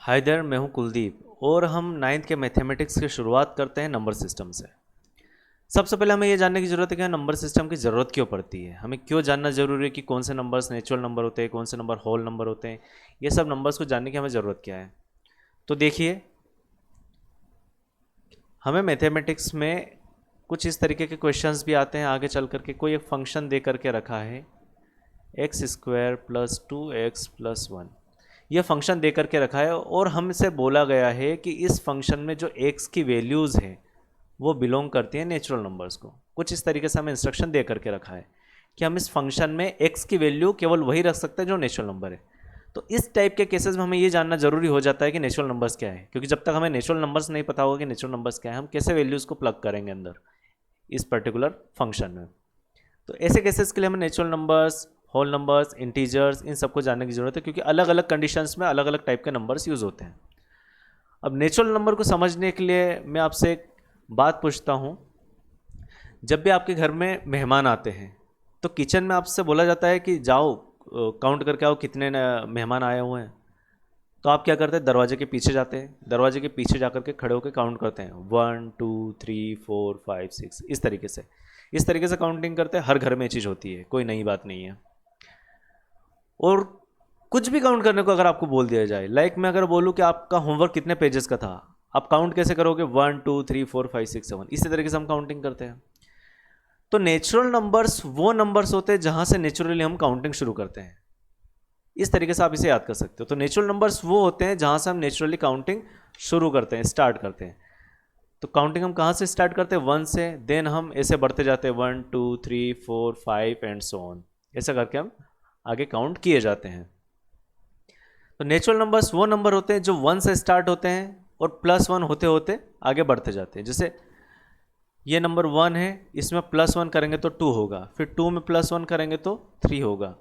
Hi there, मैं हूं कुलदीप और हम नाइन्थ के मैथमेटिक्स की शुरुआत करते हैं नंबर सिस्टम से। सबसे पहले हमें यह जानने की ज़रूरत है कि नंबर सिस्टम की ज़रूरत क्यों पड़ती है। हमें क्यों जानना ज़रूरी है कि कौन से नंबर्स नेचुरल नंबर होते हैं, कौन से नंबर होल नंबर होते हैं। ये सब नंबर्स को जानने की हमें ज़रूरत क्या है। तो देखिए, हमें मैथमेटिक्स में कुछ इस तरीके के क्वेश्चंस भी आते हैं। आगे चल करके कोई एक फंक्शन दे करके रखा है x square plus 2x plus 1। यह फंक्शन दे करके रखा है और हमसे बोला गया है कि इस फंक्शन में जो x की वैल्यूज़ हैं वो बिलोंग करती हैं नेचुरल नंबर्स को। कुछ इस तरीके से हमें इंस्ट्रक्शन दे करके रखा है कि हम इस फंक्शन में x की वैल्यू केवल वही रख सकते हैं जो नेचुरल नंबर है। तो इस टाइप के केसेस में हमें ये जानना जरूरी हो जाता है कि नेचुरल नंबर्स क्या है, क्योंकि जब तक हमें नेचुरल नंबर्स नहीं पता होगा कि नेचुरल नंबर्स क्या है, हम कैसे वैल्यूज़ को प्लग करेंगे अंदर इस पर्टिकुलर फंक्शन में। तो ऐसे केसेस के लिए हमें natural numbers, whole numbers, integers, इन सबको जानने की जरूरत है, क्योंकि अलग अलग कंडीशंस में अलग अलग टाइप के नंबर्स यूज़ होते हैं। अब नेचुरल नंबर को समझने के लिए मैं आपसे एक बात पूछता हूँ। जब भी आपके घर में मेहमान आते हैं तो किचन में आपसे बोला जाता है कि जाओ काउंट करके आओ कितने मेहमान आए हुए हैं। तो आप क्या करते हैं, दरवाजे के पीछे जाते हैं, दरवाजे के पीछे जाकर के खड़े होकर काउंट करते हैं 1 2 3 4 5 6। इस तरीके से काउंटिंग करते हैं। हर घर में ये चीज़ होती है, कोई नई बात नहीं है। और कुछ भी काउंट करने को अगर आपको बोल दिया जाए, लाइक मैं अगर बोलूँ कि आपका होमवर्क कितने पेजेस का था, आप काउंट कैसे करोगे 1 2 3 4 5 6 7। इसी तरीके से हम काउंटिंग करते हैं। तो नेचुरल नंबर्स वो नंबर्स होते हैं जहां से नेचुरली हम काउंटिंग शुरू करते हैं। इस तरीके से आप इसे याद कर सकते हो। तो नेचुरल नंबर्स वो होते हैं जहां से हम नेचुरली काउंटिंग शुरू करते हैं, स्टार्ट करते हैं। तो काउंटिंग हम कहाँ से स्टार्ट करते हैं, 1 से। देन हम ऐसे बढ़ते जाते हैं 1 2 3 4 5 एंड सो ऑन। ऐसा करके हम आगे काउंट किए जाते हैं। तो नेचुरल नंबर्स वो नंबर होते हैं जो 1 से स्टार्ट होते हैं और +1 होते होते आगे बढ़ते जाते हैं। जैसे ये नंबर 1 है, इसमें +1 करेंगे तो 2 होगा, फिर 2 में +1 करेंगे तो 3 होगा,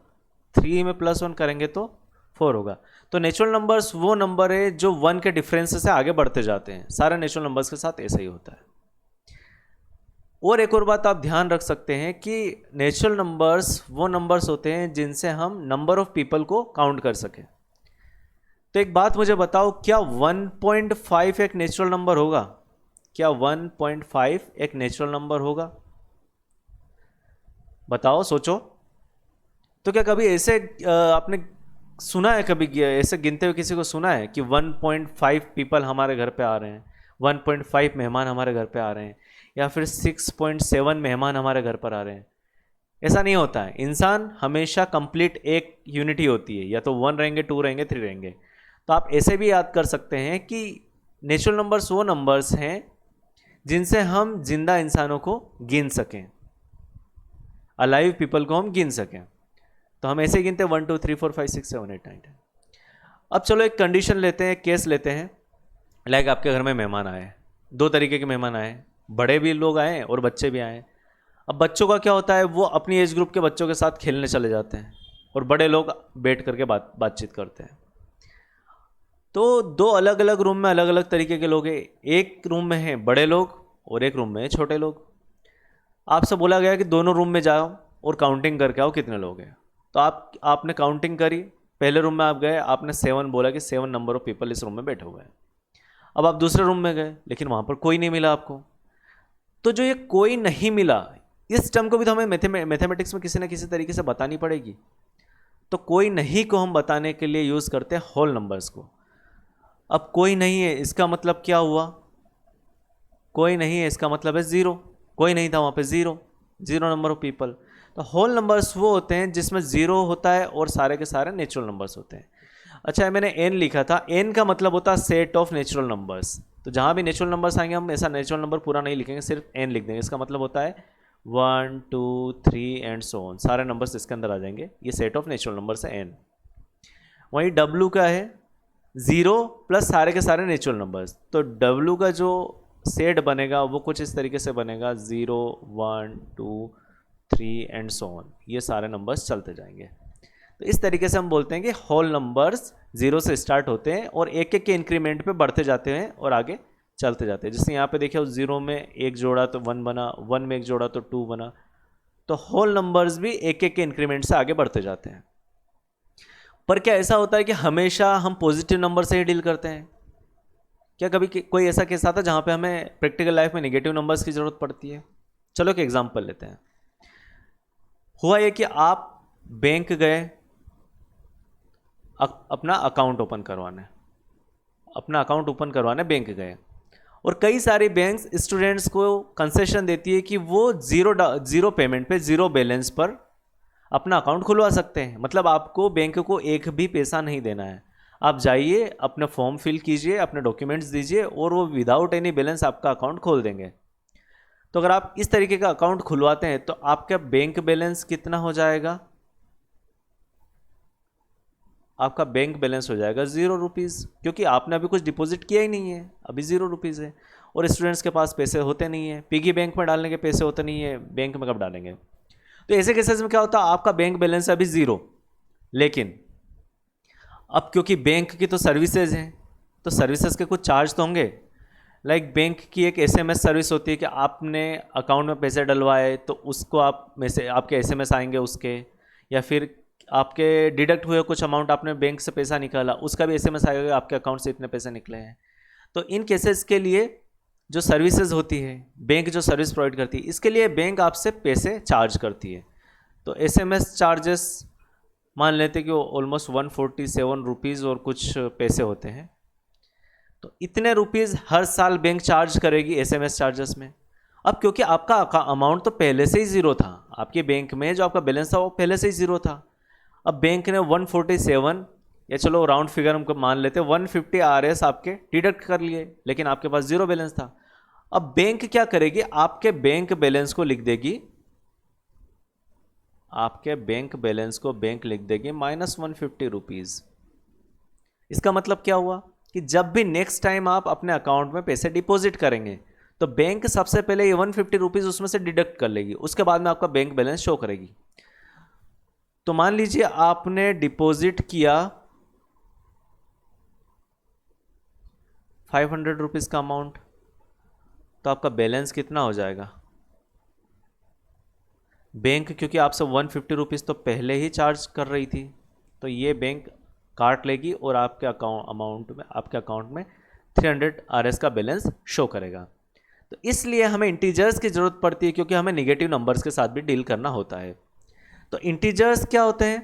3 में +1 करेंगे तो 4 होगा। तो नेचुरल नंबर्स वो नंबर है जो 1 के डिफरेंस से आगे बढ़ते जाते हैं। सारे नेचुरल नंबर्स के साथ ऐसा ही होता है। और एक और बात आप ध्यान रख सकते हैं कि नेचुरल नंबर्स वो नंबर्स होते हैं जिनसे हम नंबर ऑफ पीपल को काउंट कर सकें। तो एक बात मुझे बताओ, क्या 1.5 एक नेचुरल नंबर होगा? क्या 1.5 एक नेचुरल नंबर होगा? बताओ, सोचो। तो क्या कभी ऐसे आपने सुना है, कभी ऐसे गिनते हुए किसी को सुना है कि 1.5 पीपल हमारे घर पे आ रहे हैं, 1.5 मेहमान हमारे घर पे आ रहे हैं, या फिर 6.7 मेहमान हमारे घर पर आ रहे हैं? ऐसा नहीं होता है। इंसान हमेशा कंप्लीट एक यूनिटी होती है, या तो 1 रहेंगे, 2 रहेंगे, 3 रहेंगे। तो आप ऐसे भी याद कर सकते हैं कि नेचुरल नंबर्स वो नंबर्स हैं जिनसे हम जिंदा इंसानों को गिन सकें, अलाइव पीपल को हम गिन सकें। तो हम ऐसे ही गिनते हैं 1 2 3 4 5 6 7 8 9 10। अब चलो एक कंडीशन लेते हैं, केस लेते हैं। लाइक आपके घर में मेहमान आए, दो तरीके के मेहमान आए, बड़े भी लोग आए और बच्चे भी आए। अब बच्चों का क्या होता है, वो अपनी एज ग्रुप के बच्चों के साथ खेलने चले जाते हैं और बड़े लोग बैठ करके बातचीत करते हैं। तो दो अलग अलग रूम में अलग अलग तरीके के लोग हैं। एक रूम में हैं बड़े लोग और एक रूम में हैं छोटे लोग। आपसे बोला गया कि दोनों रूम में जाओ और काउंटिंग करके आओ कितने लोग हैं। तो आपने काउंटिंग करी, पहले रूम में आप गए, आपने 7 बोला कि 7 नंबर ऑफ पीपल इस रूम में बैठे हुए हैं। अब आप दूसरे रूम में गए, लेकिन वहाँ पर कोई नहीं मिला आपको। तो जो ये कोई नहीं मिला, इस टर्म को भी तो हमें मैथमेटिक्स में किसी न किसी तरीके से बतानी पड़ेगी। तो कोई नहीं को हम बताने के लिए यूज़ करते हैं होल नंबर्स को। अब कोई नहीं है, इसका मतलब क्या हुआ? कोई नहीं है इसका मतलब है ज़ीरो। कोई नहीं था वहाँ पे, zero, zero number of people. तो होल नंबर्स वो होते हैं जिसमें ज़ीरो होता है और सारे के सारे नेचुरल नंबर्स होते हैं। अच्छा, मैंने एन लिखा था, एन का मतलब होता है सेट ऑफ नेचुरल नंबर्स। तो जहाँ भी नेचुरल नंबर्स आएंगे हम ऐसा नेचुरल नंबर पूरा नहीं लिखेंगे, सिर्फ एन लिख देंगे। इसका मतलब होता है 1 2 3 एंड सो ऑन, सारे नंबर्स इसके अंदर आ जाएंगे। ये सेट ऑफ नेचुरल नंबर्स है एन। वहीं डब्लू का है ज़ीरो प्लस सारे के सारे नेचुरल नंबर्स। तो डब्लू का जो सेट बनेगा वो कुछ इस तरीके से बनेगा 0 1 2 3 एंड सो ऑन। ये सारे नंबर्स चलते जाएंगे। तो इस तरीके से हम बोलते हैं कि होल नंबर्स 0 से स्टार्ट होते हैं और एक एक के इंक्रीमेंट पे बढ़ते जाते हैं और आगे चलते जाते हैं। जैसे यहाँ पे देखिए, 0 में एक जोड़ा तो 1 बना, 1 में एक जोड़ा तो 2 बना। तो होल नंबर्स भी एक एक के इंक्रीमेंट से आगे बढ़ते जाते हैं। पर क्या ऐसा होता है कि हमेशा हम पॉजिटिव नंबर से ही डील करते हैं? क्या कभी कोई ऐसा केस आता है जहाँ पे हमें प्रैक्टिकल लाइफ में नेगेटिव नंबर्स की ज़रूरत पड़ती है? चलो एक एग्जांपल लेते हैं। हुआ ये कि आप बैंक गए अपना अकाउंट ओपन करवाने बैंक गए, और कई सारी बैंक्स स्टूडेंट्स को कंसेशन देती है कि वो जीरो पेमेंट पे, जीरो बैलेंस पर अपना अकाउंट खुलवा सकते हैं। मतलब आपको बैंक को एक भी पैसा नहीं देना है, आप जाइए, अपना फॉर्म फिल कीजिए, अपने डॉक्यूमेंट्स दीजिए, और वो विदाउट एनी बैलेंस आपका अकाउंट खोल देंगे। तो अगर आप इस तरीके का अकाउंट खुलवाते हैं तो आपका बैंक बैलेंस कितना हो जाएगा? आपका बैंक बैलेंस हो जाएगा 0 रुपीज़, क्योंकि आपने अभी कुछ डिपॉजिट किया ही नहीं है, अभी 0 रुपीज़ है। और स्टूडेंट्स के पास पैसे होते नहीं है, पिगी बैंक में डालने के पैसे होते नहीं है, बैंक में कब डालेंगे? तो ऐसे केसेस में क्या होता है, आपका बैंक बैलेंस है अभी 0, लेकिन अब क्योंकि बैंक की तो सर्विसेज हैं, तो सर्विसेज के कुछ चार्ज तो होंगे। लाइक बैंक की एक SMS सर्विस होती है कि आपने अकाउंट में पैसे डलवाए तो उसको आप में से आपके SMS आएंगे उसके, या फिर आपके डिडक्ट हुए कुछ अमाउंट, आपने बैंक से पैसा निकाला, उसका भी SMS आएगा आपके अकाउंट से इतने पैसे निकले हैं। तो इन केसेस के लिए जो सर्विसेज होती है, बैंक जो सर्विस प्रोवाइड करती है, इसके लिए बैंक आपसे पैसे चार्ज करती है। तो SMS चार्जेस मान लेते हैं कि वो ऑलमोस्ट 147 रुपीज़ और कुछ पैसे होते हैं। तो इतने रुपीज़ हर साल बैंक चार्ज करेगी SMS चार्जेस में। अब क्योंकि आपका अमाउंट तो पहले से ही 0 था, आपके बैंक में जो आपका बैलेंस था वो पहले से ही 0 था। अब बैंक ने 147, या चलो राउंड फिगर हमको मान लेते हैं 150 RS आपके डिडक्ट कर लिए, लेकिन आपके पास 0 बैलेंस था। अब बैंक क्या करेगी, आपके बैंक बैलेंस को लिख देगी, आपके बैंक बैलेंस को बैंक लिख देगी -150 रुपीज़। इसका मतलब क्या हुआ कि जब भी नेक्स्ट टाइम आप अपने अकाउंट में पैसे डिपॉजिट करेंगे तो बैंक सबसे पहले ये 150 रुपीज़ उसमें से डिडक्ट कर लेगी, उसके बाद में आपका बैंक बैलेंस शो करेगी। तो मान लीजिए आपने डिपॉजिट किया 500 रुपीज़ का अमाउंट, तो आपका बैलेंस कितना हो जाएगा? बैंक क्योंकि आपसे 150 रुपीज़ तो पहले ही चार्ज कर रही थी, तो ये बैंक काट लेगी और आपके आपके अकाउंट में 300 RS का बैलेंस शो करेगा। तो इसलिए हमें इंटीजर्स की ज़रूरत पड़ती है, क्योंकि हमें निगेटिव नंबर्स के साथ भी डील करना होता है। तो इंटीजर्स क्या होते हैं?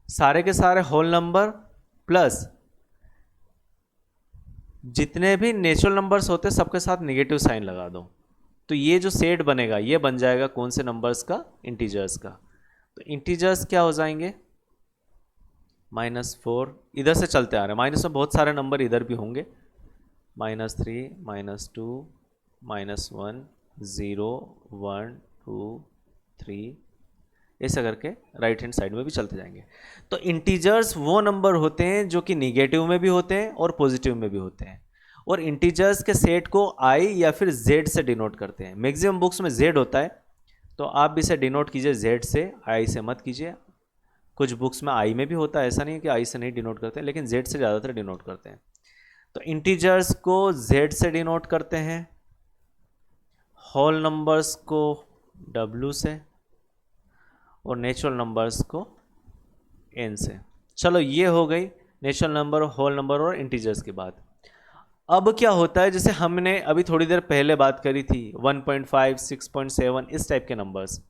सारे के सारे होल नंबर प्लस जितने भी नेचुरल नंबर्स होते हैं सबके साथ नेगेटिव साइन लगा दो, तो ये जो सेट बनेगा ये बन जाएगा कौन से नंबर्स का? इंटीजर्स का। तो इंटीजर्स क्या हो जाएंगे? -4, इधर से चलते आ रहे हैं, माइनस में बहुत सारे नंबर इधर भी होंगे, -3, -2, -1, 0, 1, 2, 3, ऐसा करके राइट हैंड साइड में भी चलते जाएंगे। तो इंटीजर्स वो नंबर होते हैं जो कि निगेटिव में भी होते हैं और पॉजिटिव में भी होते हैं, और इंटीजर्स के सेट को I या फिर Z से डिनोट करते हैं। मैक्सिमम बुक्स में Z होता है, तो आप भी इसे डिनोट कीजिए Z से, I से मत कीजिए। कुछ बुक्स में I में भी होता है, ऐसा नहीं है कि I से नहीं डिनोट करते हैं, लेकिन Z से ज़्यादातर डिनोट करते हैं। तो इंटीजर्स को Z से डिनोट करते हैं, होल नंबर्स को W से, और नेचुरल नंबर्स को N से। चलो ये हो गई नेचुरल नंबर, होल नंबर और इंटीजर्स की बात। अब क्या होता है, जैसे हमने अभी थोड़ी देर पहले बात करी थी 1.5, 6.7 इस टाइप के नंबर्स।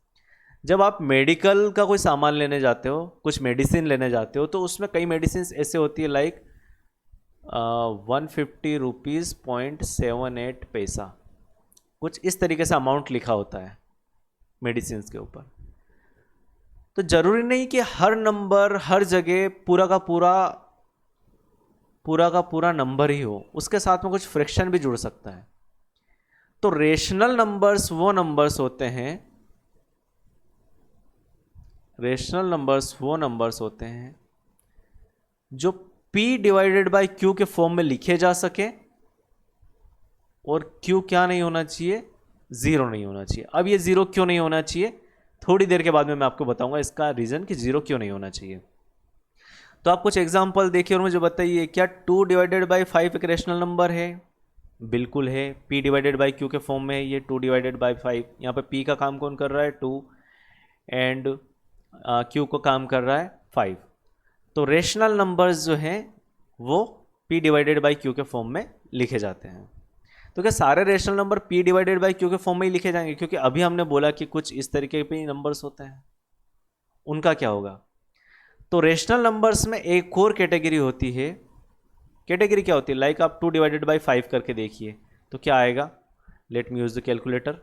जब आप मेडिकल का कोई सामान लेने जाते हो, कुछ मेडिसिन लेने जाते हो, तो उसमें कई मेडिसिन ऐसे होती है लाइक 150 रुपीज़ 0.78 पैसा, कुछ इस तरीके से अमाउंट लिखा होता है मेडिसिन के ऊपर। तो ज़रूरी नहीं कि हर नंबर हर जगह पूरा का पूरा नंबर ही हो, उसके साथ में कुछ फ्रैक्शन भी जुड़ सकता है। तो रेशनल नंबर्स वो नंबर्स होते हैं, रेशनल नंबर्स वो नंबर्स होते हैं जो P डिवाइडेड बाई Q के फॉर्म में लिखे जा सके, और Q क्या नहीं होना चाहिए? 0 नहीं होना चाहिए। अब ये 0 क्यों नहीं होना चाहिए, थोड़ी देर के बाद में मैं आपको बताऊंगा इसका रीज़न कि 0 क्यों नहीं होना चाहिए। तो आप कुछ एग्जाम्पल देखिए और मुझे बताइए, क्या 2 डिवाइडेड बाई 5 एक रेशनल नंबर है? बिल्कुल है। P डिवाइडेड बाई Q के फॉर्म में है ये 2 डिवाइडेड बाई 5। यहाँ पे P का काम कौन कर रहा है? 2, एंड Q को काम कर रहा है 5। तो रेशनल नंबर्स जो हैं वो p डिवाइडेड बाई q के फॉर्म में लिखे जाते हैं। तो क्या सारे rational number p divided by q के फॉर्म में ही लिखे जाएंगे? क्योंकि अभी हमने बोला कि कुछ इस तरीके के नंबर्स होते हैं, उनका क्या होगा? तो रेशनल नंबर्स में एक और कैटेगरी होती है। कैटेगरी क्या होती है? लाइक आप 2 डिवाइडेड बाई 5 करके देखिए तो क्या आएगा। Let me use the calculator.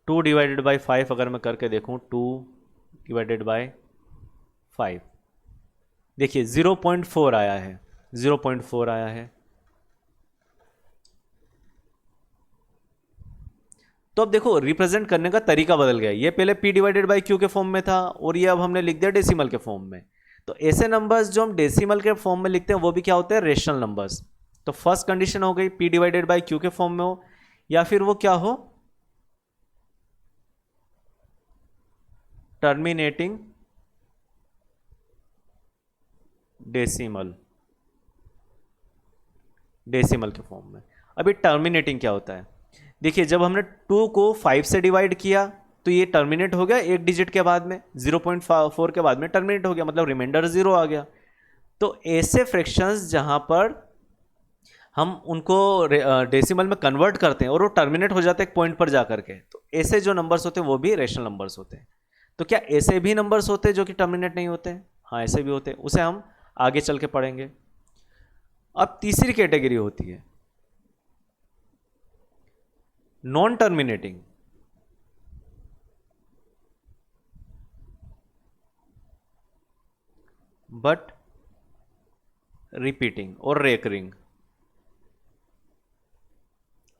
2 divided by 5 अगर मैं करके देखूं, 2 डिवाइडेड बाई 5, देखिए 0.4 आया है, 0.4 आया है। तो अब देखो रिप्रेजेंट करने का तरीका बदल गया। ये पहले p डिवाइडेड बाई q के फॉर्म में था और ये अब हमने लिख दिया डेसिमल के फॉर्म में। तो ऐसे नंबर्स जो हम डेसिमल के फॉर्म में लिखते हैं वो भी क्या होते हैं? Rational numbers. तो फर्स्ट कंडीशन हो गई p डिवाइडेड बाई q के फॉर्म में हो, या फिर वो क्या हो? टर्मिनेटिंग डेसिमल, डेसिमल के फॉर्म में। अभी टर्मिनेटिंग क्या होता है? देखिए जब हमने 2 को 5 से डिवाइड किया तो ये टर्मिनेट हो गया एक डिजिट के बाद में, 0.4 के बाद में टर्मिनेट हो गया, मतलब रिमाइंडर 0 आ गया। तो ऐसे फ्रैक्शंस जहां पर हम उनको डेसिमल में कन्वर्ट करते हैं और वो टर्मिनेट हो जाते हैं एक पॉइंट पर जाकर के, तो ऐसे जो नंबर्स होते हैं वो भी रेशनल नंबर्स होते हैं। तो क्या ऐसे भी नंबर्स होते हैं जो कि टर्मिनेट नहीं होते हैं? हाँ ऐसे भी होते हैं, उसे हम आगे चल के पढ़ेंगे। अब तीसरी कैटेगरी होती है नॉन टर्मिनेटिंग। बट रिपीटिंग और रेकरिंग।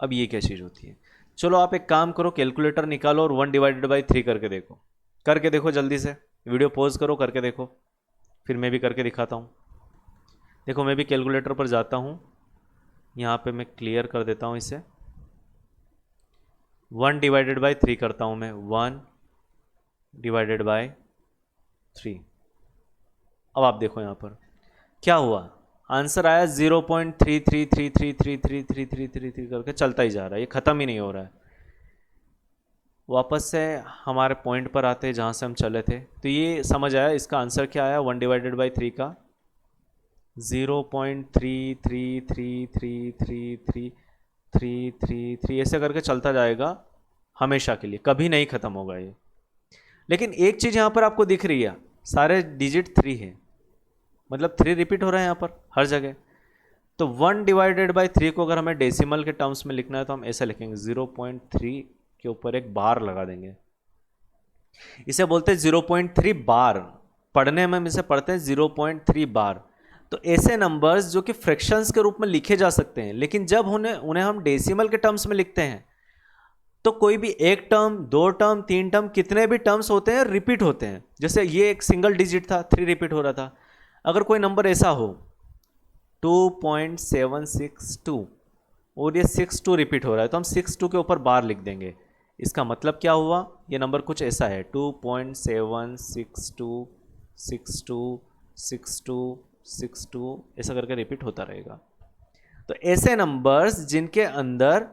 अब ये क्या चीज होती है? चलो आप एक काम करो, कैलकुलेटर निकालो और 1 डिवाइडेड बाई 3 करके देखो जल्दी से। वीडियो पॉज करो, करके देखो, फिर मैं भी करके दिखाता हूँ। देखो मैं भी कैलकुलेटर पर जाता हूँ, यहाँ पे मैं क्लियर कर देता हूँ इसे। 1 डिवाइडेड बाई 3 करता हूँ मैं, 1 डिवाइडेड बाई 3। अब आप देखो यहाँ पर क्या हुआ, आंसर आया 0.3333333333 करके चलता ही जा रहा है, ये ख़त्म ही नहीं हो रहा है। वापस से हमारे पॉइंट पर आते हैं जहाँ से हम चले थे। तो ये समझ आया इसका आंसर क्या आया 1 डिवाइडेड बाई 3 का 0.33333333 ऐसे करके चलता जाएगा हमेशा के लिए, कभी नहीं ख़त्म होगा ये। लेकिन एक चीज़ यहाँ पर आपको दिख रही है, सारे डिजिट 3 है, मतलब 3 रिपीट हो रहा है यहाँ पर हर जगह। तो 1 डिवाइडेड बाई 3 को अगर हमें डेसिमल के टर्म्स में लिखना है तो हम ऐसा लिखेंगे 0.3 के ऊपर एक बार लगा देंगे, इसे बोलते हैं 0.3 बार। पढ़ने में हम इसे पढ़ते हैं 0.3 बार। तो ऐसे नंबर्स जो कि फ्रैक्शंस के रूप में लिखे जा सकते हैं, लेकिन जब उन्हें हम डेसिमल के टर्म्स में लिखते हैं तो कोई भी एक टर्म, 2 टर्म, 3 टर्म, कितने भी टर्म्स होते हैं रिपीट होते हैं। जैसे ये एक सिंगल डिजिट था, 3 रिपीट हो रहा था। अगर कोई नंबर ऐसा हो 2.762 और ये 62 रिपीट हो रहा है तो हम 62 के ऊपर बार लिख देंगे। इसका मतलब क्या हुआ, ये नंबर कुछ ऐसा है 2.762626262 ऐसा करके रिपीट होता रहेगा। तो ऐसे नंबर्स जिनके अंदर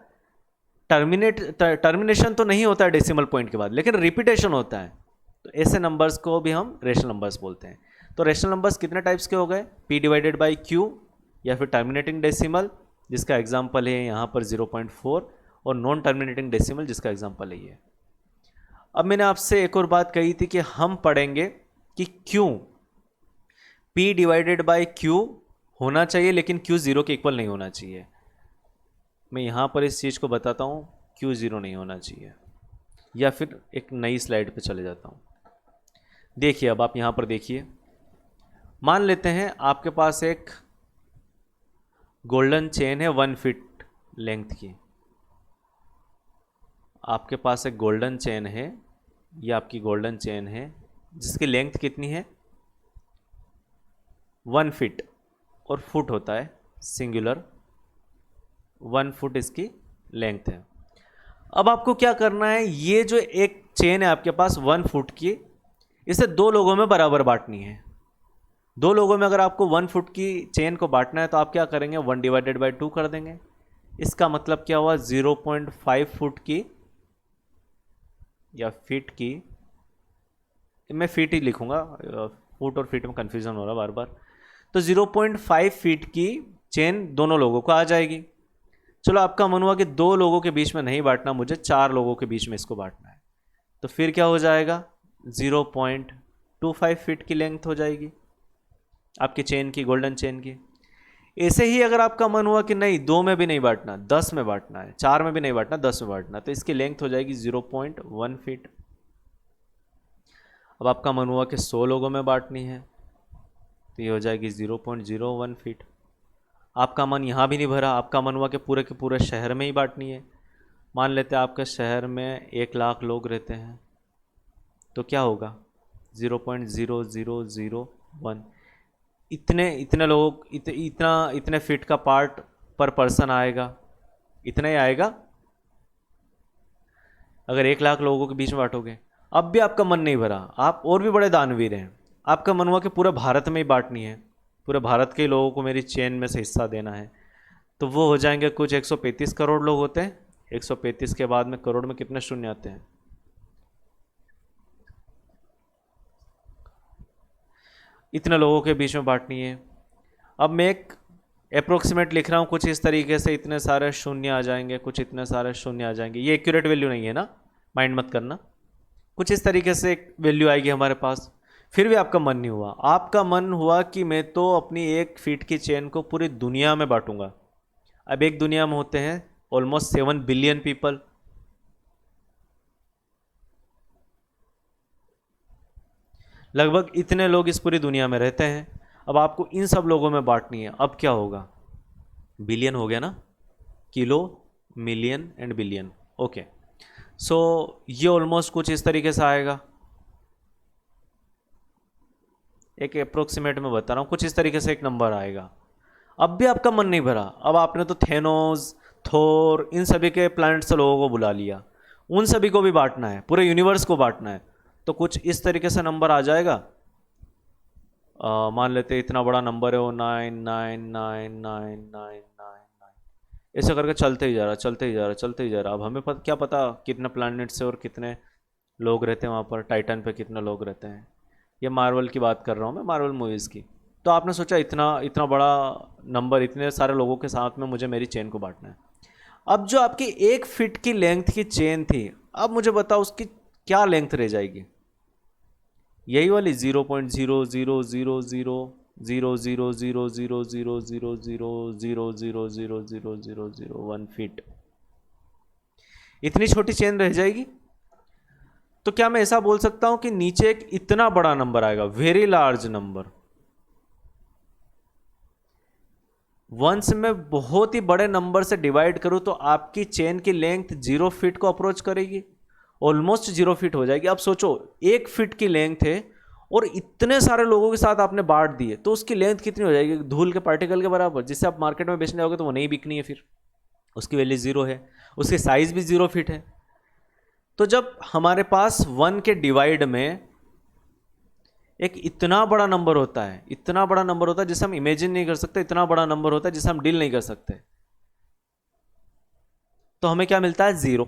टर्मिनेशन तो नहीं होता है डेसिमल पॉइंट के बाद, लेकिन रिपीटेशन होता है, तो ऐसे नंबर्स को भी हम रेशनल नंबर्स बोलते हैं। तो रेशनल नंबर्स कितने टाइप्स के हो गए? p डिवाइडेड बाई q, या फिर टर्मिनेटिंग डेसिमल जिसका एग्जांपल है यहाँ पर 0.4, और नॉन टर्मिनेटिंग डेसिमल जिसका एग्जांपल है ये। अब मैंने आपसे एक और बात कही थी कि हम पढ़ेंगे कि क्यों p डिवाइडेड बाई q होना चाहिए लेकिन q 0 के इक्वल नहीं होना चाहिए। मैं यहाँ पर इस चीज़ को बताता हूँ, q 0 नहीं होना चाहिए। या फिर एक नई स्लाइड पे चले जाता हूँ। देखिए अब आप यहाँ पर देखिए, मान लेते हैं आपके पास एक गोल्डन चेन है 1 फीट लेंथ की। आपके पास एक गोल्डन चेन है, ये आपकी गोल्डन चेन है जिसकी लेंथ कितनी है 1 फीट, और फुट होता है सिंगुलर, 1 फुट इसकी लेंथ है। अब आपको क्या करना है, ये जो एक चेन है आपके पास 1 फुट की, इसे 2 लोगों में बराबर बांटनी है। 2 लोगों में अगर आपको 1 फुट की चेन को बांटना है तो आप क्या करेंगे 1 डिवाइडेड बाई 2 कर देंगे। इसका मतलब क्या हुआ 0.5 फुट की या फीट की मैं फीट ही लिखूंगा, फुट और फीट में कन्फ्यूज़न हो रहा बार बार। तो 0.5 फीट की चेन दोनों लोगों को आ जाएगी। चलो आपका मन हुआ कि 2 लोगों के बीच में नहीं बांटना, मुझे 4 लोगों के बीच में इसको बांटना है, तो फिर क्या हो जाएगा, 0.25 फीट की लेंथ हो जाएगी आपकी चेन की, गोल्डन चेन की। ऐसे ही अगर आपका मन हुआ कि नहीं 2 में भी नहीं बांटना, 10 में बांटना है, 4 में भी नहीं बांटना, 10 में बांटना, तो इसकी लेंथ हो जाएगी 0.1 फीट। अब आपका मन हुआ कि 100 लोगों में बांटनी है, तो ये हो जाएगी 0.01 फीट। आपका मन यहाँ भी नहीं भरा, आपका मन हुआ कि पूरे के पूरे शहर में ही बांटनी है। मान लेते हैं आपके शहर में 1 लाख लोग रहते हैं, तो क्या होगा 0.0001, इतने लोग इतने फीट का पार्ट पर पर्सन आएगा, इतना ही आएगा अगर 1 लाख लोगों के बीच में बांटोगे। अब भी आपका मन नहीं भरा, आप और भी बड़े दानवीर हैं, आपका मन हुआ कि पूरे भारत में ही बांटनी है, पूरे भारत के लोगों को मेरी चेन में से हिस्सा देना है, तो वो हो जाएंगे कुछ 135 करोड़ लोग होते हैं। 135 के बाद में करोड़ में कितने शून्य आते हैं, इतने लोगों के बीच में बांटनी है। अब मैं एक अप्रोक्सीमेट लिख रहा हूँ कुछ इस तरीके से, इतने सारे शून्य आ जाएंगे, कुछ इतने सारे शून्य आ जाएंगे, ये एक्यूरेट वैल्यू नहीं है ना, माइंड मत करना, कुछ इस तरीके से एक वैल्यू आएगी हमारे पास। फिर भी आपका मन नहीं हुआ, आपका मन हुआ कि मैं तो अपनी 1 फीट की चेन को पूरी दुनिया में बांटूंगा। अब एक दुनिया में होते हैं ऑलमोस्ट 7 बिलियन पीपल, लगभग इतने लोग इस पूरी दुनिया में रहते हैं। अब आपको इन सब लोगों में बांटनी है, अब क्या होगा, बिलियन हो गया ना, kilo, million and billion, okay. So ये ऑलमोस्ट कुछ इस तरीके से आएगा, एक अप्रोक्सीमेट में बता रहा हूँ, कुछ इस तरीके से एक नंबर आएगा। अब भी आपका मन नहीं भरा, अब आपने तो थेनोस, थोर, इन सभी के प्लैनेट से लोगों को बुला लिया, उन सभी को भी बांटना है, पूरे यूनिवर्स को बांटना है, तो कुछ इस तरीके से नंबर आ जाएगा। मान लेते इतना बड़ा नंबर है वो 9999999, ऐसे करके चलते ही जा रहा, चलते ही जा रहा, चलते ही जा रहा। अब हमें क्या पता कितने प्लैनेट से और कितने लोग रहते हैं वहाँ पर, टाइटन पे कितने लोग रहते हैं, ये मार्वल की बात कर रहा हूँ मैं, मार्वल मूवीज़ की। तो आपने सोचा इतना इतना बड़ा नंबर, इतने सारे लोगों के साथ में मुझे मेरी चेन को बांटना है। अब जो आपकी 1 फीट की लेंथ की चेन थी, अब मुझे बताओ उसकी क्या लेंथ रह जाएगी, यही वाली 0.000000000000000000001 फीट, इतनी छोटी चेन रह जाएगी। तो क्या मैं ऐसा बोल सकता हूं कि नीचे एक इतना बड़ा नंबर आएगा, वेरी लार्ज नंबर, वंस में बहुत ही बड़े नंबर से डिवाइड करूं तो आपकी चेन की लेंथ 0 फीट को अप्रोच करेगी, ऑलमोस्ट 0 फीट हो जाएगी। अब सोचो 1 फीट की लेंथ है और इतने सारे लोगों के साथ आपने बांट दिए, तो उसकी लेंथ कितनी हो जाएगी, धूल के पार्टिकल के बराबर, जिससे आप मार्केट में बेचने जाओगे तो वो नहीं बिकनी है, फिर उसकी वैल्यू 0 है, उसकी साइज भी 0 फीट है। तो जब हमारे पास 1 के डिवाइड में एक इतना बड़ा नंबर होता है, इतना बड़ा नंबर होता है जिसे हम इमेजिन नहीं कर सकते, इतना बड़ा नंबर होता है जिसे हम डील नहीं कर सकते, तो हमें क्या मिलता है, 0।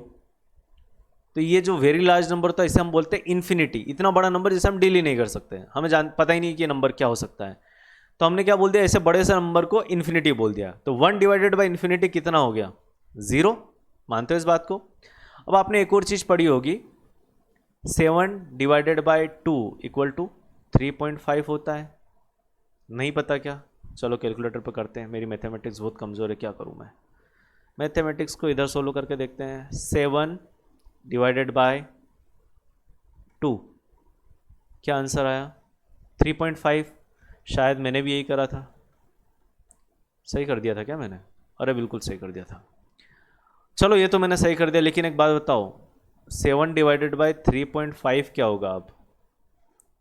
तो ये जो वेरी लार्ज नंबर होता है इसे हम बोलते हैं इन्फिनिटी, इतना बड़ा नंबर जिसे हम डील ही नहीं कर सकते, हमें पता ही नहीं कि ये नंबर क्या हो सकता है, तो हमने क्या बोल दिया, ऐसे बड़े से नंबर को इन्फिनिटी बोल दिया। तो 1 डिवाइडेड बाई इन्फिनिटी कितना हो गया, 0। मानते हो इस बात को। अब आपने एक और चीज़ पढ़ी होगी, 7 डिवाइडेड बाई 2 इक्वल टू 3.5 होता है, नहीं पता क्या, चलो कैलकुलेटर पर करते हैं, मेरी मैथमेटिक्स बहुत कमज़ोर है, क्या करूँ मैं, मैथमेटिक्स को इधर सोल्व करके देखते हैं। 7 डिवाइडेड बाय 2, क्या आंसर आया, 3.5। शायद मैंने भी यही करा था, सही कर दिया था क्या मैंने, अरे बिल्कुल सही कर दिया था। चलो ये तो मैंने सही कर दिया, लेकिन एक बात बताओ, 7 डिवाइडेड बाय 3.5 क्या होगा। अब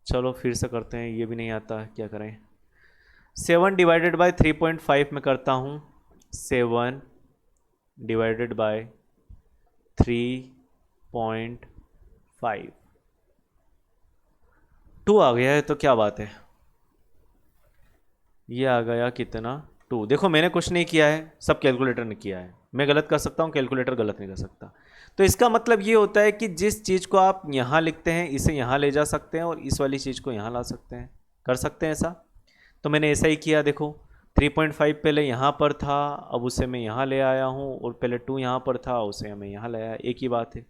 चलो फिर से करते हैं, ये भी नहीं आता, क्या करें। 7 डिवाइडेड बाय 3.5 में करता हूँ, 7 डिवाइडेड बाय 3.5, 2 आ गया है, तो क्या बात है, ये आ गया कितना, 2। देखो मैंने कुछ नहीं किया है, सब कैलकुलेटर ने किया है, मैं गलत कर सकता हूँ, कैलकुलेटर गलत नहीं कर सकता। तो इसका मतलब ये होता है कि जिस चीज़ को आप यहाँ लिखते हैं इसे यहाँ ले जा सकते हैं और इस वाली चीज़ को यहाँ ला सकते हैं, कर सकते हैं ऐसा। तो मैंने ऐसा ही किया, देखो 3.5 पहले यहाँ पर था, अब उसे मैं यहाँ ले आया हूँ, और पहले 2 यहाँ पर था, उसे मैं यहाँ ले आया, एक ही बात है।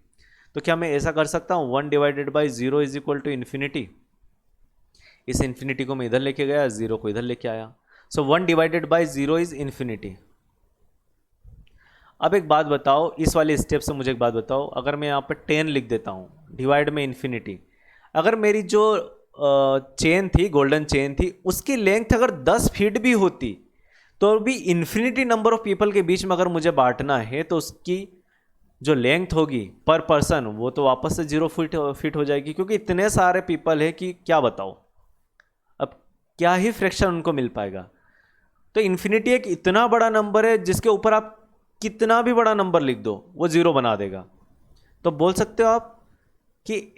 तो क्या मैं ऐसा कर सकता हूँ 1 divided by 0 is equal to infinity? इस इन्फिनिटी को मैं इधर लेके गया, 0 को इधर लेके आया। सो 1 डिवाइडेड बाई 0 इज इन्फिनिटी। अब एक बात बताओ, इस वाले स्टेप से मुझे एक बात बताओ, अगर मैं यहाँ पर 10 लिख देता हूँ, डिवाइड में इन्फिनिटी, अगर मेरी जो चेन थी, गोल्डन चेन थी, उसकी लेंथ अगर 10 फीट भी होती तो भी इन्फिनिटी नंबर ऑफ पीपल के बीच में अगर मुझे बांटना है तो उसकी जो लेंथ होगी पर पर्सन वो तो वापस से 0 फीट हो जाएगी, क्योंकि इतने सारे पीपल है कि क्या बताओ, अब क्या ही फ्रैक्शन उनको मिल पाएगा। तो इन्फिनिटी एक इतना बड़ा नंबर है जिसके ऊपर आप कितना भी बड़ा नंबर लिख दो वो 0 बना देगा। तो बोल सकते हो आप कि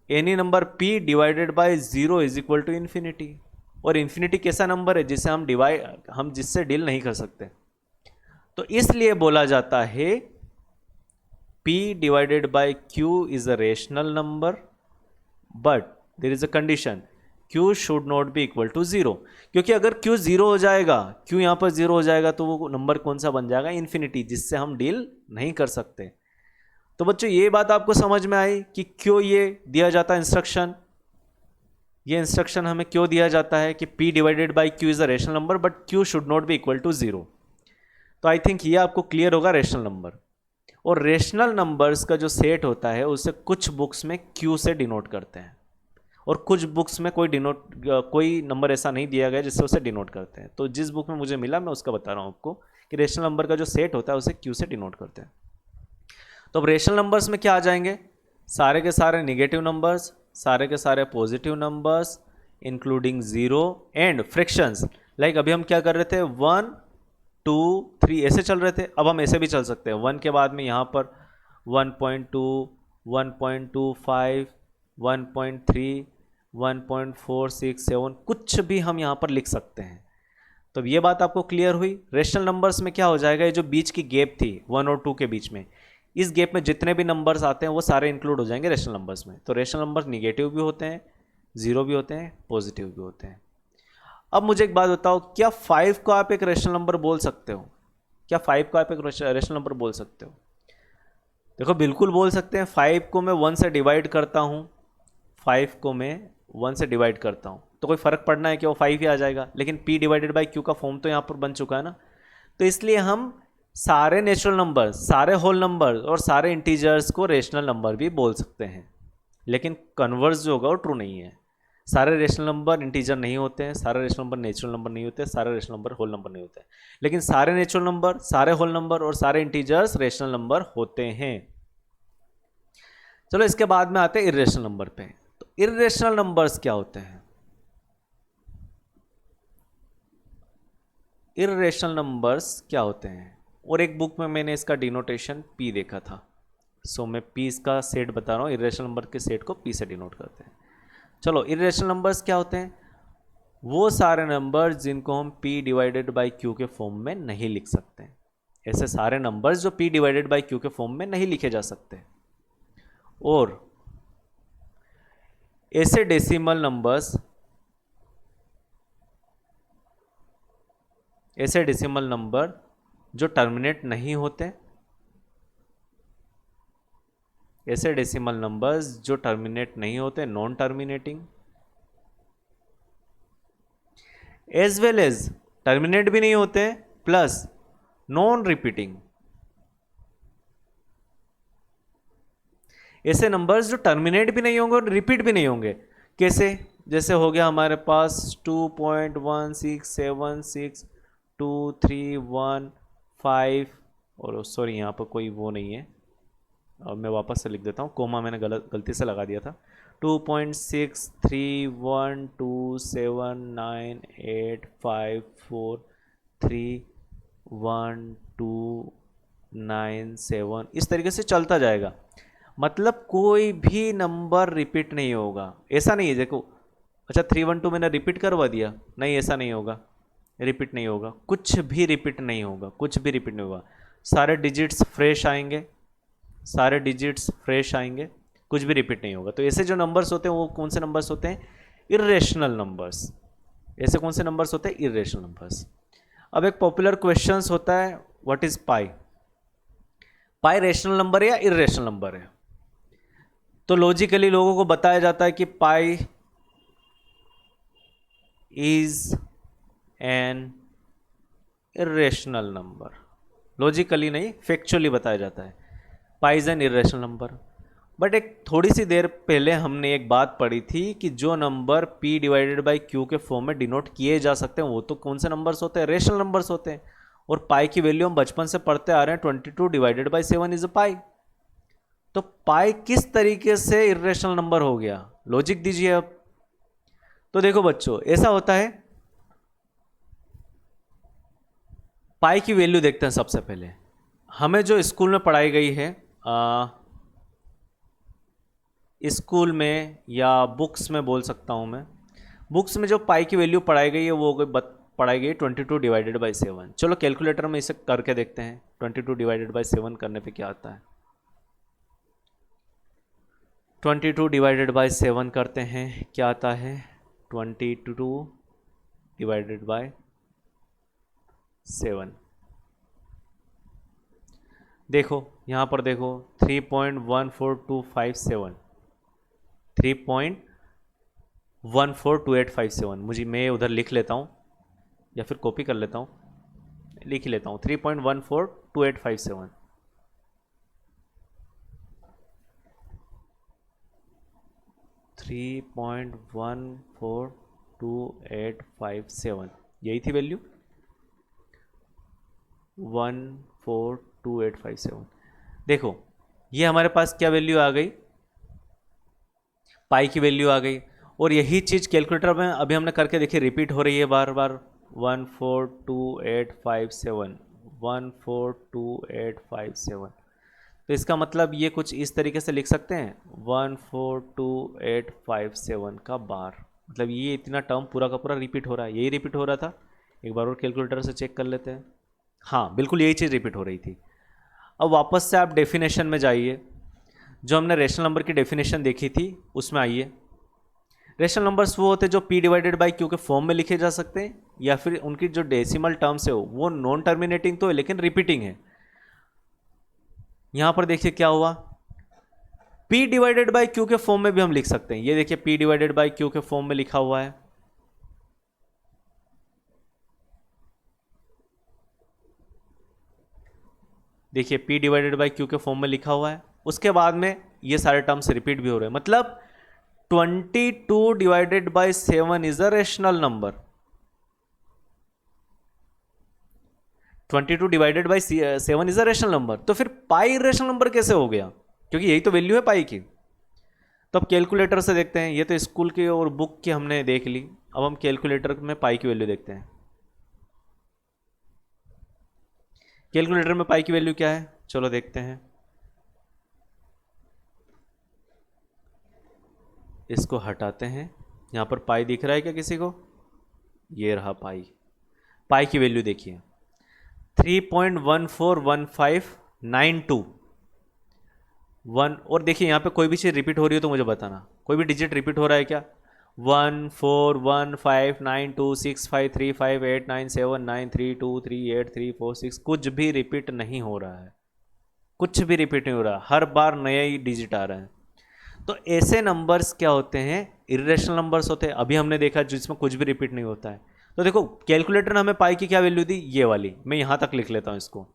any number p divided by 0 is equal to infinity. और इन्फिनिटी कैसा नंबर है जिससे हम जिससे डील नहीं कर सकते। तो इसलिए बोला जाता है p divided by q is a rational number, but there is a condition, q should not be equal to 0। क्योंकि अगर q 0 हो जाएगा, q यहाँ पर 0 हो जाएगा तो वो नंबर कौन सा बन जाएगा? इन्फिनिटी, जिससे हम डील नहीं कर सकते। तो बच्चों ये बात आपको समझ में आई कि क्यों ये दिया जाता है इंस्ट्रक्शन, ये इंस्ट्रक्शन हमें क्यों दिया जाता है कि p divided by q is a rational number but q should not be equal to 0। तो आई थिंक ये आपको क्लियर होगा रेशनल नंबर। और रेशनल नंबर्स का जो सेट होता है उसे कुछ बुक्स में q से डिनोट करते हैं और कुछ बुक्स में कोई नंबर ऐसा नहीं दिया गया जिससे उसे डिनोट करते हैं। तो जिस बुक में मुझे मिला मैं उसका बता रहा हूँ आपको कि रेशनल नंबर का जो सेट होता है उसे q से डिनोट करते हैं। तो अब रेशनल नंबर्स में क्या आ जाएंगे? सारे के सारे निगेटिव नंबर्स, सारे के सारे positive numbers including 0 and fractions. Like अभी हम क्या कर रहे थे, 1 2 3 ऐसे चल रहे थे, अब हम ऐसे भी चल सकते हैं। 1 के बाद में यहाँ पर 1.2 1.25 1.3 1.467 कुछ भी हम यहाँ पर लिख सकते हैं। तो ये बात आपको क्लियर हुई। रेशनल नंबर्स में क्या हो जाएगा, ये जो बीच की गैप थी 1 और 2 के बीच में, इस गैप में जितने भी नंबर्स आते हैं वो सारे इंक्लूड हो जाएंगे रेशनल नंबर्स में। तो रेशनल नंबर्स निगेटिव भी होते हैं, 0 भी होते हैं, पॉजिटिव भी होते हैं। अब मुझे एक बात बताओ, क्या 5 को आप एक रेशनल नंबर बोल सकते हो? क्या 5 को आप एक रेशनल नंबर बोल सकते हो? देखो बिल्कुल बोल सकते हैं। 5 को मैं 1 से डिवाइड करता हूँ, 5 को मैं 1 से डिवाइड करता हूँ तो कोई फ़र्क पड़ना है कि वो 5 ही आ जाएगा, लेकिन p डिवाइडेड बाई q का फॉर्म तो यहाँ पर बन चुका है ना। तो इसलिए हम सारे नेचुरल नंबर्स, सारे होल नंबर और सारे इंटीजर्स को रेशनल नंबर भी बोल सकते हैं, लेकिन कन्वर्स जो होगा वो ट्रू नहीं है। सारे रेशनल नंबर इंटीजर नहीं होते हैं, सारे रेशनल नंबर नेचुरल नंबर नहीं होते, सारे रेशनल नंबर होल नंबर नहीं होते, लेकिन सारे नेचुरल नंबर, सारे होल नंबर और सारे इंटीजर्स रेशनल नंबर होते हैं। चलो इसके बाद में आते हैं इर्रेशनल नंबर पे। तो इर्रेशनल नंबर्स क्या होते हैं? इर्रेशनल नंबर्स क्या होते हैं? और एक बुक में मैंने इसका डिनोटेशन p देखा था, सो मैं p इसका सेट बता रहा हूँ। इर्रेशनल नंबर के सेट को p से डिनोट करते हैं। चलो इर्रेशनल नंबर्स क्या होते हैं? वो सारे नंबर्स जिनको हम p डिवाइडेड बाई q के फॉर्म में नहीं लिख सकते। ऐसे सारे नंबर्स जो p डिवाइडेड बाई q के फॉर्म में नहीं लिखे जा सकते। और ऐसे डेसिमल नंबर जो टर्मिनेट नहीं होते, ऐसे डेसिमल नंबर्स जो टर्मिनेट नहीं होते, non terminating, as well as terminate भी नहीं होते प्लस नॉन रिपीटिंग। ऐसे नंबर्स जो टर्मिनेट भी नहीं होंगे और रिपीट भी नहीं होंगे। कैसे? जैसे हो गया हमारे पास 2.1676231 और सॉरी यहाँ पर कोई वो नहीं है, अब मैं वापस से लिख देता हूँ, कोमा मैंने गलती से लगा दिया था। 2.631279854312997 इस तरीके से चलता जाएगा। मतलब कोई भी नंबर रिपीट नहीं होगा। ऐसा नहीं है देखो, अच्छा 312 मैंने रिपीट करवा दिया, नहीं ऐसा नहीं होगा, रिपीट नहीं होगा, कुछ भी रिपीट नहीं होगा, कुछ भी रिपीट नहीं होगा। सारे डिजिट्स फ्रेश आएंगे, सारे डिजिट्स फ्रेश आएंगे, कुछ भी रिपीट नहीं होगा। तो ऐसे जो नंबर्स होते हैं वो कौन से नंबर्स होते हैं? Irrational numbers. ऐसे कौन से नंबर्स होते हैं? Irrational numbers. अब एक पॉपुलर क्वेश्चंस होता है, what is pi? Pi rational number है या इर्रेशनल नंबर है? तो लॉजिकली लोगों को बताया जाता है कि pi is an irrational number. Logically नहीं, फैक्चुअली बताया जाता है pi is an irrational number. But एक थोड़ी सी देर पहले हमने एक बात पढ़ी थी कि जो number p divided by Q के फॉर्म में डिनोट किए जा सकते हैं वो तो कौन से नंबर्स होते हैं? रेशनल नंबर्स होते हैं। और पाई की वैल्यू हम बचपन से पढ़ते आ रहे हैं, 22 डिवाइडेड बाई 7 इज अ पाई। तो पाई किस तरीके से इर्रेशनल नंबर हो गया? लॉजिक दीजिए अब। तो देखो बच्चों, ऐसा होता है, पाई की वैल्यू देखते हैं सबसे पहले। हमें जो स्कूल में पढ़ाई गई है, स्कूल में या बुक्स में बोल सकता हूँ मैं, बुक्स में जो पाई की वैल्यू पढ़ाई गई है वो पढ़ाई गई 22 डिवाइडेड बाई 7। चलो कैलकुलेटर में इसे करके देखते हैं, 22 डिवाइडेड बाई 7 करने पे क्या आता है। 22 डिवाइडेड बाई 7 करते हैं, क्या आता है? 22 डिवाइडेड बाई 7। देखो यहाँ पर देखो, 3.14257, 3.142857। मुझे, मैं उधर लिख लेता हूँ या फिर कॉपी कर लेता हूँ, लिख ही लेता हूँ 3.142857। 3.142857 यही थी वैल्यू, 142857। देखो ये हमारे पास क्या वैल्यू आ गई? पाई की वैल्यू आ गई। और यही चीज़ कैलकुलेटर में अभी हमने करके देखी, रिपीट हो रही है बार बार। 142857, 142857। तो इसका मतलब ये कुछ इस तरीके से लिख सकते हैं, 142857 का बार। मतलब ये इतना टर्म पूरा का पूरा रिपीट हो रहा है, यही रिपीट हो रहा था। एक बार और कैलकुलेटर से चेक कर लेते हैं। हाँ बिल्कुल यही चीज़ रिपीट हो रही थी। अब वापस से आप डेफिनेशन में जाइए, जो हमने रेशनल नंबर की डेफिनेशन देखी थी उसमें आइए। रेशनल नंबर्स वो होते हैं जो p डिवाइडेड बाई क्यू के फॉर्म में लिखे जा सकते हैं, या फिर उनकी जो डेसिमल टर्म्स है वो नॉन टर्मिनेटिंग तो है लेकिन रिपीटिंग है। यहां पर देखिए क्या हुआ, p डिवाइडेड बाई क्यू के फॉर्म में भी हम लिख सकते हैं। ये देखिए p डिवाइडेड बाई क्यू के फॉर्म में लिखा हुआ है। देखिए p डिवाइडेड बाई क्यू के फॉर्म में लिखा हुआ है। उसके बाद में ये सारे टर्म्स रिपीट भी हो रहे हैं, मतलब 22 divided by 7 is a rational number. 22 divided by 7 is a rational number. तो फिर पाई रेशनल नंबर कैसे हो गया? क्योंकि यही तो वैल्यू है पाई की। तो अब कैलकुलेटर से देखते हैं। ये तो स्कूल की और बुक की हमने देख ली, अब हम कैलकुलेटर में पाई की वैल्यू देखते हैं। कैलकुलेटर में पाई की वैल्यू क्या है, चलो देखते हैं। इसको हटाते हैं। यहाँ पर पाई दिख रहा है क्या किसी को? ये रहा पाई। पाई की वैल्यू देखिए 3.141592 1। और देखिए यहाँ पे कोई भी चीज़ रिपीट हो रही हो तो मुझे बताना, कोई भी डिजिट रिपीट हो रहा है क्या? 141592653589793238346 कुछ भी रिपीट नहीं हो रहा है, कुछ भी रिपीट नहीं हो रहा, हर बार नया ही डिजिट आ रहा है। तो ऐसे नंबर्स क्या होते हैं? इर्रेशनल नंबर्स होते हैं। अभी हमने देखा जिसमें कुछ भी रिपीट नहीं होता है। तो देखो कैलकुलेटर ने हमें पाई की क्या वैल्यू दी, ये वाली। मैं यहाँ तक लिख लेता हूँ इसको,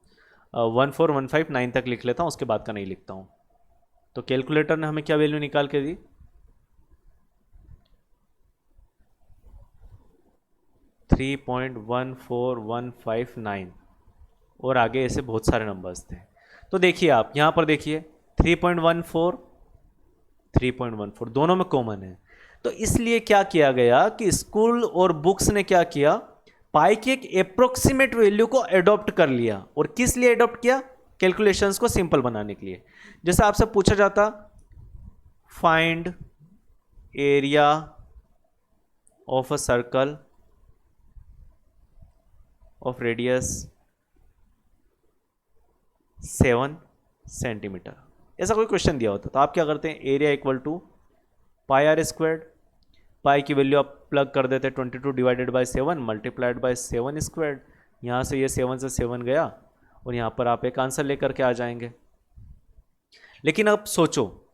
14159 तक लिख लेता हूँ, उसके बाद का नहीं लिखता हूँ। तो कैलकुलेटर ने हमें क्या वैल्यू निकाल के दी? 3.14159। और आगे ऐसे बहुत सारे नंबर्स थे। तो देखिए आप यहाँ पर देखिए 3.14, 3.14 दोनों में कॉमन है। तो इसलिए क्या किया गया कि स्कूल और बुक्स ने क्या किया, पाई की एक अप्रोक्सीमेट वैल्यू को एडॉप्ट कर लिया। और किस लिए एडॉप्ट किया? कैलकुलेशंस को सिंपल बनाने के लिए। जैसे आपसे पूछा जाता, find area of a circle of radius 7 centimetre, ऐसा कोई क्वेश्चन दिया होता तो आप क्या करते हैं, area equal to pi r squared, pi की वैल्यू आप प्लग कर देते हैं 22 divided by 7 multiplied by 7 squared, यहाँ से ये 7 से 7 गया और यहाँ पर आप एक आंसर लेकर के आ जाएंगे। लेकिन अब सोचो,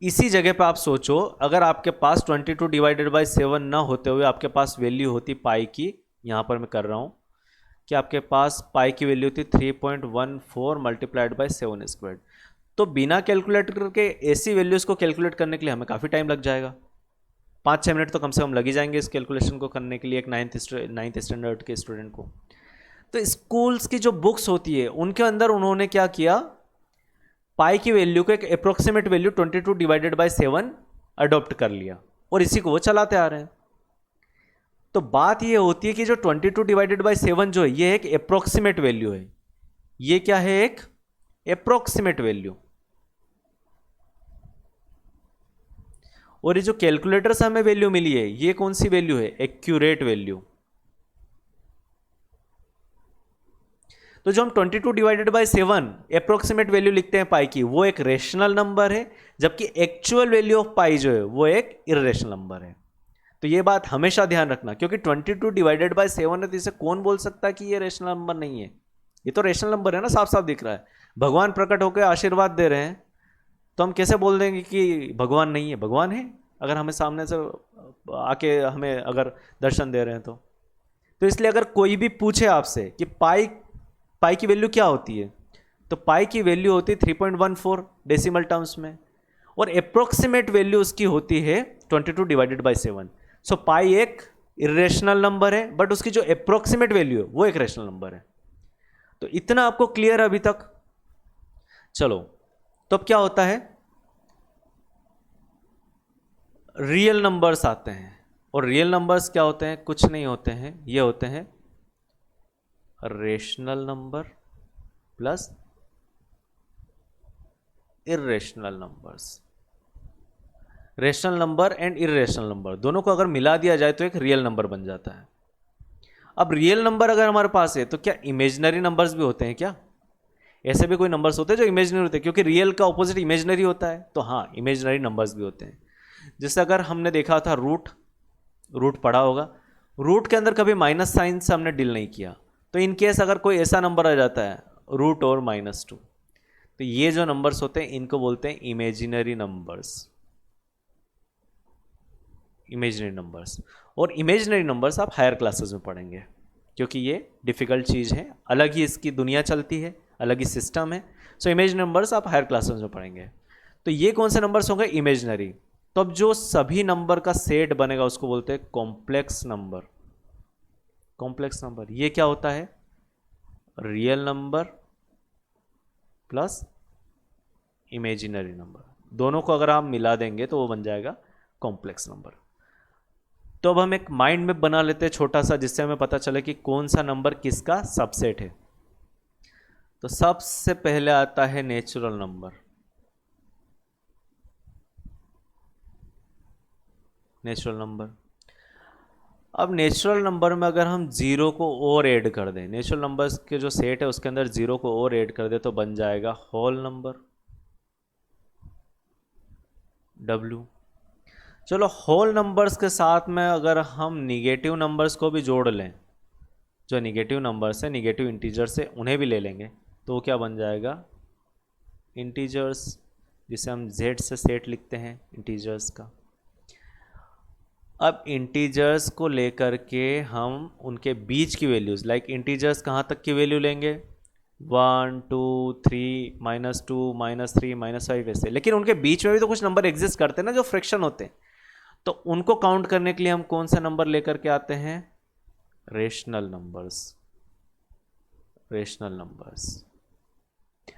इसी जगह पे आप सोचो, अगर आपके पास 22 डिवाइडेड बाई 7 ना होते हुए आपके पास वैल्यू होती पाई की, यहाँ पर मैं कर रहा हूँ कि आपके पास पाई की वैल्यू थी 3.14 मल्टीप्लाइड बाई 7 स्क्वायर्ड, तो बिना कैलकुलेटर के ऐसी वैल्यूज़ को कैलकुलेट करने के लिए हमें काफ़ी टाइम लग जाएगा, 5-6 मिनट तो कम से कम लग ही जाएंगे इस कैलकुलेशन को करने के लिए एक नाइन्थ स्टैंडर्ड के स्टूडेंट को। तो स्कूल्स की जो बुक्स होती है उनके अंदर उन्होंने क्या किया, पाई की वैल्यू को एक approximate value 22 divided by 7 adopt कर लिया और इसी को वो चलाते आ रहे हैं। तो बात ये होती है कि जो 22 डिवाइडेड बाई 7 जो है ये एक अप्रोक्सीमेट वैल्यू है, ये क्या है, एक अप्रोक्सीमेट वैल्यू, और ये जो कैलकुलेटर से हमें वैल्यू मिली है ये कौन सी वैल्यू है, एक्यूरेट वैल्यू। तो जो हम 22 डिवाइडेड बाई 7 अप्रोक्सीमेट वैल्यू लिखते हैं पाई की, वो एक रेशनल नंबर है, जबकि एक्चुअल वैल्यू ऑफ पाई जो है वो एक इरेशनल नंबर है। तो ये बात हमेशा ध्यान रखना, क्योंकि 22 डिवाइडेड बाई 7 है तो इसे कौन बोल सकता है कि ये रेशनल नंबर नहीं है, ये तो रेशनल नंबर है ना, साफ साफ दिख रहा है, भगवान प्रकट होकर आशीर्वाद दे रहे हैं, तो हम कैसे बोल देंगे कि भगवान नहीं है, भगवान है अगर हमें सामने से आके हमें अगर दर्शन दे रहे हैं तो इसलिए अगर कोई भी पूछे आपसे कि पाई की वैल्यू क्या होती है, तो पाई की वैल्यू होती है 3.14 डेसिमल टर्म्स में, और अप्रोक्सीमेट वैल्यू उसकी होती है 22 डिवाइडेड बाई 7। सो पाई एक इरेशनल नंबर है, बट उसकी जो अप्रोक्सीमेट वैल्यू है वो एक रेशनल नंबर है। तो इतना आपको क्लियर है अभी तक। चलो, तो अब क्या होता है, रियल नंबर्स आते हैं, और रियल नंबर्स क्या होते हैं, कुछ नहीं होते हैं, ये होते हैं rational number plus irrational numbers. Rational number and irrational number दोनों को अगर मिला दिया जाए तो एक रियल नंबर बन जाता है। अब रियल नंबर अगर हमारे पास है तो क्या इमेजिनरी नंबर्स भी होते हैं क्या, ऐसे भी कोई नंबर्स होते हैं जो इमेजिनरी होते हैं, क्योंकि रियल का ऑपोजिट इमेजिनरी होता है, तो हाँ इमेजिनरी नंबर्स भी होते हैं। जैसे अगर हमने देखा था रूट पढ़ा होगा, रूट के अंदर कभी माइनस साइन से हमने डील नहीं किया, तो इन केस अगर कोई ऐसा नंबर आ जाता है रूट और -2, तो ये जो नंबर्स होते हैं इनको बोलते हैं इमेजिनरी नंबर्स, इमेजिनरी नंबर्स। और इमेजिनरी नंबर्स आप हायर क्लासेस में पढ़ेंगे, क्योंकि ये डिफ़िकल्ट चीज़ है, अलग ही इसकी दुनिया चलती है, अलग ही सिस्टम है। सो इमेजिनरी नंबर्स आप हायर क्लासेस में पढ़ेंगे। तो ये कौन से नंबर्स होंगे, इमेजिनरी। तो अब जो सभी नंबर का सेट बनेगा उसको बोलते हैं कॉम्प्लेक्स नंबर। कॉम्प्लेक्स नंबर ये क्या होता है, real number plus imaginary number, दोनों को अगर आप मिला देंगे तो वो बन जाएगा कॉम्प्लेक्स नंबर। तो अब हम एक माइंड मैप बना लेते हैं छोटा सा, जिससे हमें पता चले कि कौन सा नंबर किसका सबसेट है। तो सबसे पहले आता है नेचुरल नंबर। नेचुरल नंबर, अब नेचुरल नंबर में अगर हम जीरो को और ऐड कर दें, नेचुरल नंबर्स के जो सेट है उसके अंदर जीरो को और ऐड कर दे तो बन जाएगा होल नंबर, W। चलो, होल नंबर्स के साथ में अगर हम निगेटिव नंबर्स को भी जोड़ लें, जो निगेटिव नंबर्स है, निगेटिव इंटीजर्स है, उन्हें भी ले लेंगे, तो क्या बन जाएगा, इंटीजर्स, जिसे हम Z से सेट लिखते हैं इंटीजर्स का। अब इंटीजर्स को लेकर के हम उनके बीच की वैल्यूज़, लाइक इंटीजर्स कहाँ तक की वैल्यू लेंगे, 1 2 3 -2 -3 -5 ऐसे, लेकिन उनके बीच में भी तो कुछ नंबर एग्जिस्ट करते हैं ना जो फ्रैक्शन होते हैं, तो उनको काउंट करने के लिए हम कौन सा नंबर लेकर के आते हैं, रेशनल नंबर्स। रेशनल नंबर्स,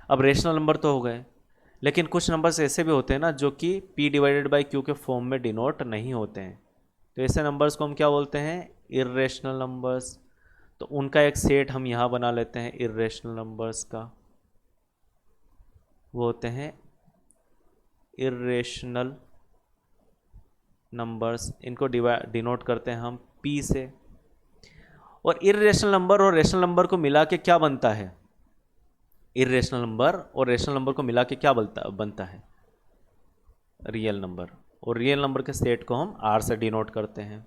अब रेशनल नंबर तो हो गए, लेकिन कुछ नंबर्स ऐसे भी होते हैं ना जो कि P/Q के फॉर्म में डिनोट नहीं होते हैं, तो ऐसे नंबर्स को हम क्या बोलते हैं, इर्रेशनल नंबर्स। तो उनका एक सेट हम यहाँ बना लेते हैं इर्रेशनल नंबर्स का, वो होते हैं इर्रेशनल नंबर्स, इनको डिनोट करते हैं हम P से। और इर्रेशनल नंबर और रेशनल नंबर को मिला के क्या बनता है, इर्रेशनल नंबर, और रेशनल नंबर को मिला के क्या बनता है? Real number. और रियल नंबर के सेट को हम आर से डिनोट करते हैं।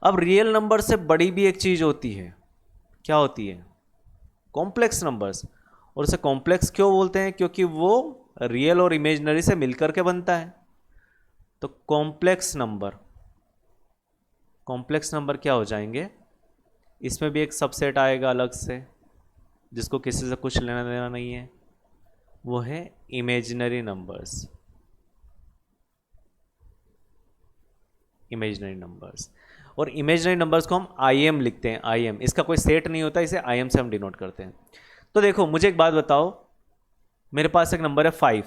अब रियल नंबर से बड़ी भी एक चीज़ होती है, क्या होती है? Complex numbers. और उसे कॉम्प्लेक्स क्यों बोलते हैं? क्योंकि वो रियल और इमेजिनरी से मिलकर के बनता है। तो कॉम्प्लेक्स नंबर क्या हो जाएंगे? इसमें भी एक सबसेट आएगा अलग से, जिसको किसी से कुछ लेना देना नहीं है, वो है इमेजिनरी नंबर्स। और इमेजिनरी नंबर्स को हम IM लिखते हैं। IM, इसका कोई सेट नहीं होता, इसे IM से हम डिनोट करते हैं। तो देखो, मुझे एक बात बताओ, मेरे पास एक नंबर है 5।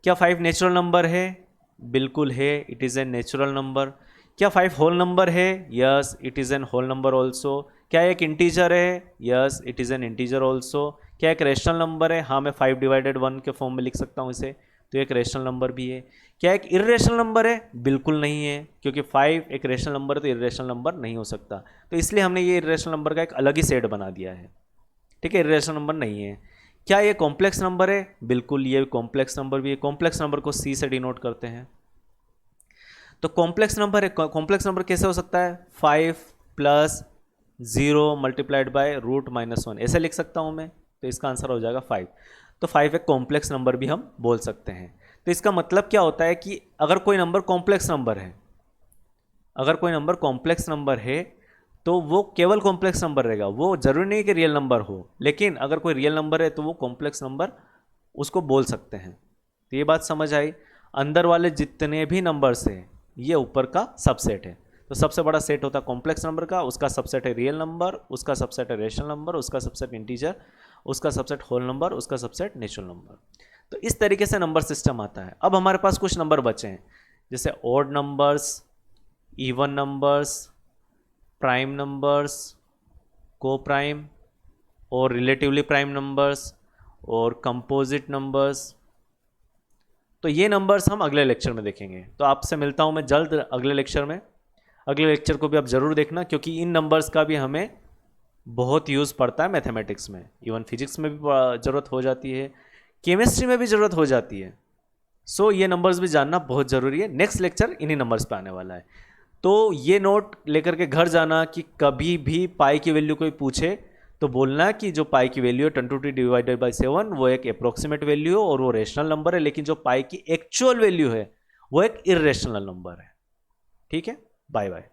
क्या 5 नेचुरल नंबर है? बिल्कुल है, it is a natural number. क्या 5 होल नंबर है? Yes, it is a whole number also. क्या एक इंटीजर है? Yes, it is an integer also. क्या एक रेशनल नंबर है? हाँ, मैं 5/1 के फॉर्म में लिख सकता हूँ इसे, तो एक रेशनल नंबर भी है। क्या एक इर्रेशनल नंबर है? बिल्कुल नहीं है, क्योंकि 5 एक रेशनल नंबर है तो इर्रेशनल नंबर नहीं हो सकता। तो इसलिए हमने ये इर्रेशनल नंबर का एक अलग ही सेट बना दिया है। ठीक है, इर्रेशनल नंबर नहीं है। क्या ये कॉम्प्लेक्स नंबर है? बिल्कुल, ये कॉम्प्लेक्स नंबर भी है। कॉम्प्लेक्स नंबर को C से डिनोट करते हैं। तो कॉम्प्लेक्स नंबर है, कॉम्प्लेक्स नंबर कैसे हो सकता है? 5 + 0 × √-1, ऐसे लिख सकता हूँ मैं, तो इसका आंसर हो जाएगा 5। तो 5 एक कॉम्प्लेक्स नंबर भी हम बोल सकते हैं। तो इसका मतलब क्या होता है कि अगर कोई नंबर कॉम्प्लेक्स नंबर है, तो वो केवल कॉम्प्लेक्स नंबर रहेगा, वो जरूरी नहीं कि रियल नंबर हो, लेकिन अगर कोई रियल नंबर है तो वो कॉम्प्लेक्स नंबर उसको बोल सकते हैं। तो ये बात समझ आई। अंदर वाले जितने भी नंबर्स हैं, ये ऊपर का सबसेट है। तो सबसे बड़ा सेट होता है कॉम्प्लेक्स नंबर का, उसका सबसेट है रियल नंबर, उसका सबसेट है रेशनल नंबर, उसका सबसेट इंटीजर, उसका सबसेट होल नंबर, उसका सबसेट नेचुरल नंबर। तो इस तरीके से नंबर सिस्टम आता है। अब हमारे पास कुछ नंबर बचे हैं, जैसे odd numbers, even numbers, prime numbers, को प्राइम और रिलेटिवली प्राइम नंबर्स और कंपोजिट नंबर्स। तो ये नंबर्स हम अगले लेक्चर में देखेंगे। तो आपसे मिलता हूँ मैं जल्द अगले लेक्चर में। अगले लेक्चर को भी आप ज़रूर देखना, क्योंकि इन नंबर्स का भी हमें बहुत यूज़ पड़ता है मैथमेटिक्स में। इवन फिजिक्स में भी ज़रूरत हो जाती है, केमिस्ट्री में भी ज़रूरत हो जाती है। सो ये नंबर्स भी जानना बहुत ज़रूरी है। नेक्स्ट लेक्चर इन्हीं नंबर्स पे आने वाला है। तो ये नोट लेकर के घर जाना कि कभी भी पाई की वैल्यू कोई पूछे तो बोलना कि जो पाई की वैल्यू है 22/7, वो एक अप्रोक्सीमेट वैल्यू है और वो रेशनल नंबर है, लेकिन जो पाई की एक्चुअल वैल्यू है वो एक इर्रेशनल नंबर है। ठीक है, बाय बाय।